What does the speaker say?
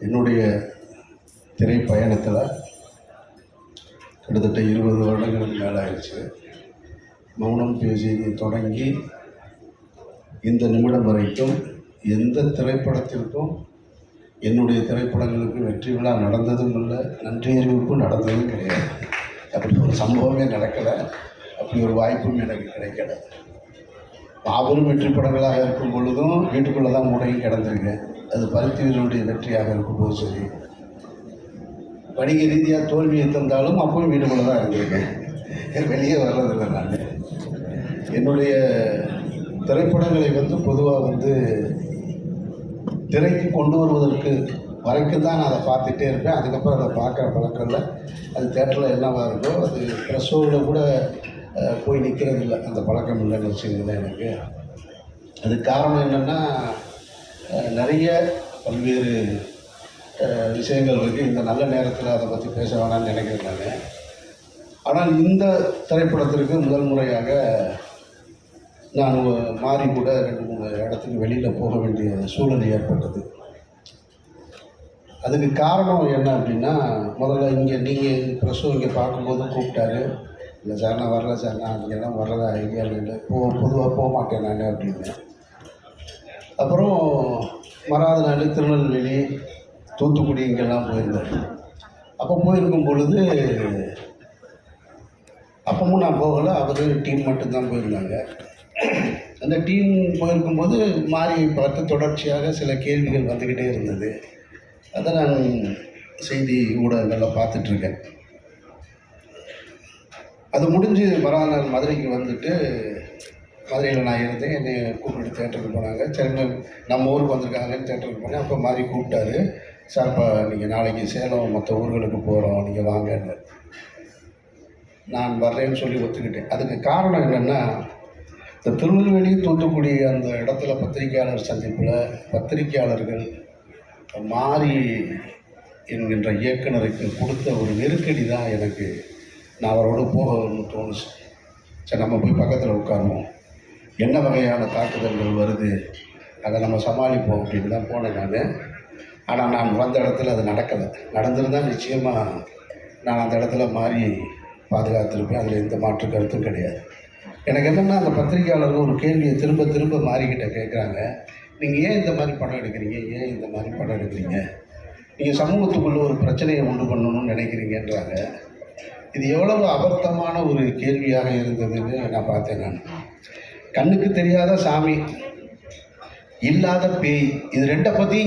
என்னுடைய திரைப்பயணத்தில் கிட்டத்தட்ட 20 வருடங்களுக்கு மேலே ஆயிடுச்சு. மௌனம் பேசி தொடங்கி இந்த நிமிடம் வரைக்கும் எந்த திரைப்படத்திற்கும் என்னுடைய திரைப்படங்களுக்கு வெற்றி விழா நடந்ததும் இல்லை, நன்றி அறிவிப்பும் நடந்ததும் கிடையாது. அப்படி ஒரு சம்பவமே நடக்கலை, அப்படி ஒரு வாய்ப்பும் எனக்கு கிடைக்கலை. மாபெரும் வெற்றி படங்களாக இருக்கும் பொழுதும் வீட்டுக்குள்ளே தான் முடையும் கிடந்திருக்கேன். அது பருத்திகளுடைய வெற்றியாக இருக்கும்போது சரி, வணிக ரீதியாக தோல்வியை தந்தாலும் அப்பவும் வீட்டுக்குள்ளே தான் இருந்திருக்கேன், வெளியே வர்றதில்லை. நான் என்னுடைய திரைப்படங்களை பொதுவாக திரைக்கு கொண்டு வருவதற்கு வரைக்கும் தான் நான் அதை பார்த்துட்டே இருப்பேன். அதுக்கப்புறம் அதை பார்க்குற பழக்கம் இல்லை. அது தேட்டரில் என்னவாக இருக்கோ அது ப்ரெஸ் ஷோவில் கூட போய் நிற்கிறது இல்லை, அந்த பழக்கம் இல்லைன்னு வச்சுக்கோங்களேன். எனக்கு அது காரணம் என்னென்னா, நிறைய பல்வேறு விஷயங்கள் இருக்குது. இந்த நல்ல நேரத்தில் அதை பற்றி பேச வேணாம்னு நினைக்கிறேன் நான். ஆனால் இந்த திரைப்படத்திற்கு முதல் முறையாக நான் மாறி கூட 2-3 இடத்துக்கு வெளியில் போக வேண்டிய சூழ்நிலை ஏற்பட்டது. அதுக்கு காரணம் என்ன அப்படின்னா, முதல்ல நீங்கள் ப்ரெஸ்ஸும் இங்கே பார்க்கும்போது கூப்பிட்டாரு. இல்லை சார், நான் வரல சார், நான் இங்கெல்லாம் வர்றதா ஐடியா இல்லை, பொதுவாக போக மாட்டேன் நான் அப்படின்னு. அப்புறம் மறாத நாள் திருநெல்வேலி, தூத்துக்குடி இங்கெல்லாம் போயிருந்தேன். அப்போ போயிருக்கும் பொழுது அப்பவும் நான் போகலை, அவர் டீம் மட்டும்தான் போயிருந்தாங்க. அந்த டீம் போயிருக்கும்போது மாரியை பார்த்து தொடர்ச்சியாக சில கேள்விகள் வந்துக்கிட்டே இருந்தது. அதை நான் செய்தி ஊடகங்களில் பார்த்துட்ருக்கேன். அது முடிஞ்சு மறுநாள் மதுரைக்கு மதுரையில் நான் இருந்தேன். என்னை கூப்பிட்டு தேட்டருக்கு போனாங்க. சரி, நம்ம ஊருக்கு வந்திருக்காங்கன்னு தேட்டருக்கு போனேன். அப்போ மாறி கூப்பிட்டாரு, சார் இப்போ நீங்கள் நாளைக்கு சேலம் மற்ற ஊர்களுக்கு போகிறோம், நீங்கள் வாங்கன்னு. நான் வர்றேன்னு சொல்லி ஒத்துக்கிட்டேன். அதுக்கு காரணம் என்னென்னா, இந்த திருநெல்வேலி தூத்துக்குடி அந்த இடத்துல பத்திரிகையாளர் சந்திப்பில் பத்திரிகையாளர்கள் மாறி என்கின்ற இயக்குனருக்கு கொடுத்த ஒரு நெருக்கடி தான் எனக்கு நான் அவரோடு போகணும்னு தோணுச்சு. சரி, நம்ம போய் பக்கத்தில் உட்காருவோம், என்ன வகையான தாக்குதல்கள் வருது அதை நம்ம சமாளிப்போம் அப்படின்னு தான் போனேன் நான். ஆனால் நான் வந்த இடத்துல அது நடக்கலை. நடந்திருந்தால் நிச்சயமாக நான் அந்த இடத்துல மாறி பாதுகாத்திருப்பேன். அதில் எந்த மாற்று கருத்தும் கிடையாது. எனக்கு என்னென்னா, அந்த பத்திரிகையாளர்கள் ஒரு கேள்வியை திரும்ப திரும்ப மாறிக்கிட்ட கேட்குறாங்க, நீங்கள் ஏன் இந்த மாதிரி படம் எடுக்கிறீங்க, ஏன் இந்த மாதிரி படம் எடுக்கிறீங்க, நீங்கள் சமூகத்துக்குள்ளே ஒரு பிரச்சனையை உண்டு பண்ணணும்னு நினைக்கிறீங்கன்றாங்க. இது எவ்வளவு அபத்தமான ஒரு கேள்வியாக இருந்ததுன்னு நான் பார்த்தேன். நான் கண்ணுக்கு தெரியாத சாமி, இல்லாத பேய், இது ரெண்டை பற்றி